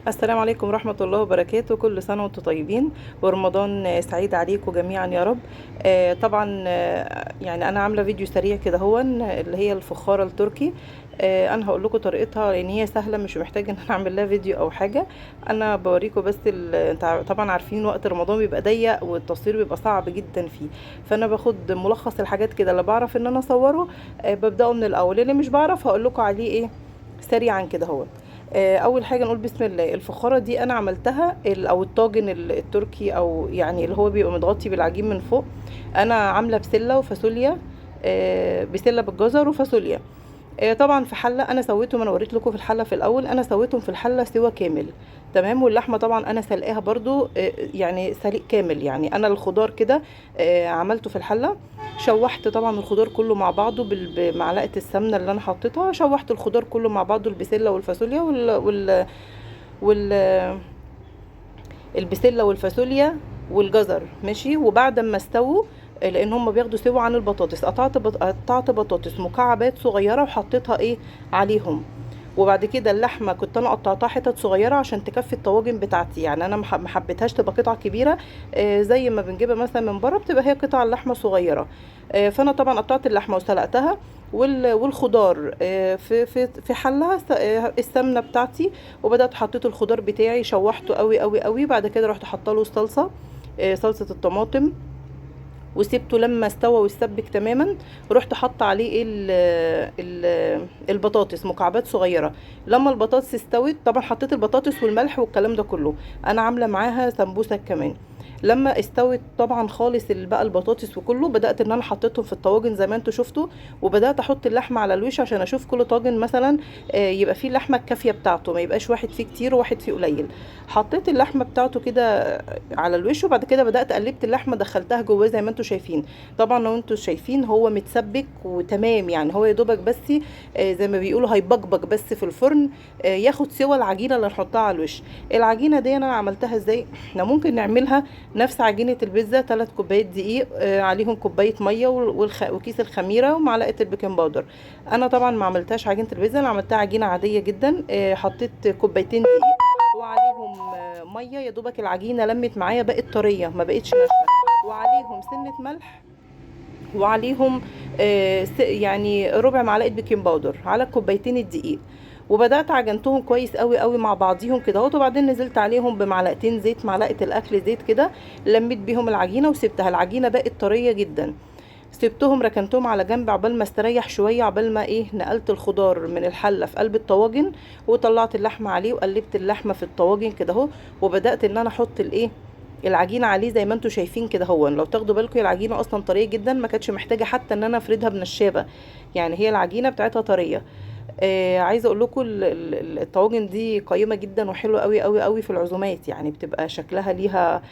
السلام عليكم ورحمة الله وبركاته. كل سنة وانتم طيبين ورمضان سعيد عليكم جميعا يا رب. طبعا يعني انا عاملة فيديو سريع كده هو اللي هي الفخارة التركي. انا هقول لكم طريقتها لان هي سهلة، مش محتاجة ان انا اعمل لها فيديو او حاجة. انا بوريكم بس انت طبعا عارفين وقت رمضان بيبقى ضيق والتصوير بيبقى صعب جدا فيه، فانا باخد ملخص الحاجات كده اللي بعرف ان انا اصوره. ببدأه من الاول، اللي مش بعرف هقول لكم عليه ايه سريعا كده هو. اول حاجه نقول بسم الله. الفخاره دي انا عملتها او الطاجن التركي، او يعني اللي هو بيبقى متغطي بالعجين من فوق. انا عامله بسله وفاصوليا، بسله بالجزر وفاصوليا. طبعا في حله انا سويتهم، انا وريت لكم في الحله في الاول، انا سويتهم في الحله سوا كامل تمام. واللحمه طبعا انا سلقاها برضو يعني سليق كامل. يعني انا الخضار كده عملته في الحله. شوحت طبعا الخضار كله مع بعضه بمعلقه السمنه اللي انا حطيتها. شوحت الخضار كله مع بعضه، البسله والفاصوليا وال... البسله والفاصوليا والجزر ماشي. وبعد ما استووا، لان هم بياخدوا سوا عن البطاطس، قطعت بطاطس مكعبات صغيره وحطيتها عليهم. وبعد كده اللحمه كنت انا قطعتها حتت صغيره عشان تكفي الطواجن بتاعتي. يعني انا ما حبيتهاش تبقى قطعه كبيره زي ما بنجيبها مثلا من بره، بتبقى هي قطع اللحمه صغيره. فانا طبعا قطعت اللحمه وسلقتها والخضار في حله السمنه بتاعتي. وبدات حطيت الخضار بتاعي، شوحته قوي قوي قوي. بعد كده رحت حاطه له الصلصه، صلصه الطماطم، وسبته لما استوى واتسبك تماما. رحت حاطه عليه البطاطس مكعبات صغيره. لما البطاطس استوت طبعا حطيت البطاطس والملح والكلام ده كله. انا عامله معاها سمبوسه كمان. لما استوت طبعا خالص بقى البطاطس وكله، بدات ان انا حطيتهم في الطواجن زي ما انتم شفتوا. وبدات احط اللحمه على الوش عشان اشوف كل طاجن مثلا يبقى فيه اللحمه الكافيه بتاعته، ما يبقاش واحد فيه كتير وواحد فيه قليل. حطيت اللحمه بتاعته كده على الوش، وبعد كده بدات قلبت اللحمه دخلتها جواه زي ما انتم شايفين. طبعا لو انتم شايفين هو متسبك وتمام، يعني هو يا دوبك بس زي ما بيقولوا هيبقبق بس في الفرن، ياخد سوى العجينه اللي هنحطها على الوش. العجينه دي انا عملتها ازاي؟ احنا ممكن نعملها نفس عجينه البيتزا، 3 كوبايات دقيق عليهم كوبايه ميه وكيس الخميره ومعلقه البيكنج باودر. انا طبعا ما عملتهاش عجينه البيتزا، انا عملتها عجينه عاديه جدا. حطيت كوبايتين دقيق وعليهم ميه، يا دوبك العجينه لمت معايا بقت طريه ما بقتش ناشفه. وعليهم سنه ملح، وعليهم يعني ربع معلقه بيكنج باودر على كوبايتين الدقيق. وبدات عجنتهم كويس قوي قوي مع بعضيهم كده اهوت. وبعدين نزلت عليهم بمعلقتين زيت، معلقه الاكل زيت كده، لميت بيهم العجينه وسبتها. العجينه بقت طريه جدا. سبتهم ركنتهم على جنب عقبال ما استريح شويه، عقبال ما نقلت الخضار من الحله في قلب الطواجن، وطلعت اللحمه عليه وقلبت اللحمه في الطواجن كده اهو. وبدات ان انا احط العجينه عليه زي ما انتم شايفين كده هو. لو تاخدوا بالكم العجينه اصلا طريه جدا، ما كانتش محتاجه حتى ان انا افردها بنشابه. يعني هي العجينه بتاعتها طريه. عايزه اقول لكم الطواجن دي قيمه جدا وحلوه قوي قوي قوي في العزومات. يعني بتبقى شكلها ليها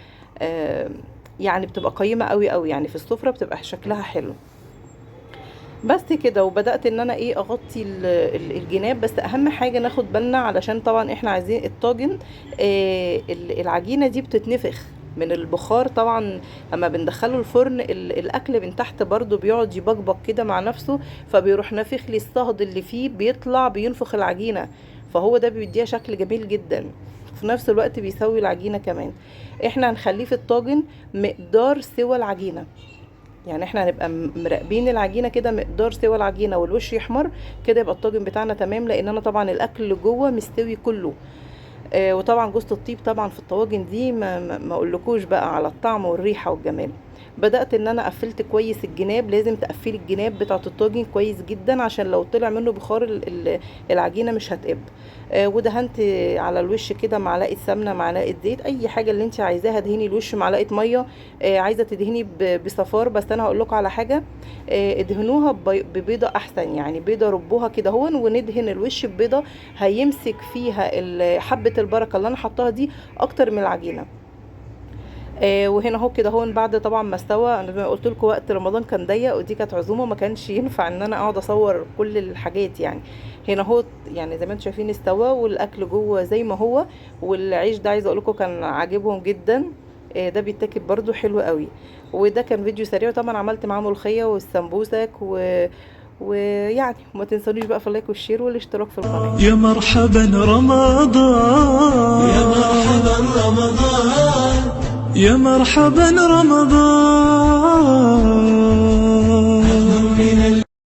يعني بتبقى قيمه قوي قوي، يعني في السفره بتبقى شكلها حلو. بس كده. وبدات ان انا اغطي الجناب. بس اهم حاجه ناخد بالنا، علشان طبعا احنا عايزين الطاجن العجينه دي بتتنفخ من البخار طبعا. اما بندخله الفرن الاكل من تحت برضو بيقعد يبقبق كده مع نفسه، فبيروح نافخ لي الصهد اللي فيه، بيطلع بينفخ العجينه. فهو ده بيديها شكل جميل جدا، في نفس الوقت بيسوي العجينه كمان. احنا هنخليه في الطاجن مقدار سوى العجينه. يعني احنا هنبقى مراقبين العجينه كده مقدار سوى العجينه والوش يحمر كده، يبقى الطاجن بتاعنا تمام. لان انا طبعا الاكل اللي جوه مستوي كله. وطبعا جوز الطيب طبعا في الطواجن دي ما اقولكوش بقى على الطعم والريحه والجمال. بدات ان انا قفلت كويس الجناب. لازم تقفلي الجناب بتاعه الطاجن كويس جدا، عشان لو طلع منه بخار العجينه مش هتقب. ودهنت على الوش كده معلقه سمنه، معلقه زيت، اي حاجه اللي انت عايزاها. دهني الوش معلقه ميه. عايزه تدهني بصفار، بس انا هقول لكم على حاجه، ادهنوها ببيضه احسن. يعني بيضه ربوها كده هون، وندهن الوش ببيضه هيمسك فيها حبه البركه اللي انا حطاها دي اكتر من العجينه. وهنا اهو كده هون بعد طبعا ما استوى. انا زي ما قلت لكم وقت رمضان كان ضيق، ودي كانت عزومه ما كانش ينفع ان انا اقعد اصور كل الحاجات يعني. هنا اهو يعني زي ما انتم شايفين استوى، والاكل جوه زي ما هو. والعيش ده عايزه اقول لكم كان عاجبهم جدا. ده بيتاكل برده حلو قوي. وده كان فيديو سريع. طبعا عملت معاه ملوخيه والسمبوسك ويعني ما تنسونيش بقى في اللايك والشير والاشتراك في القناه. يا مرحبا رمضان. يا مرحبا رمضان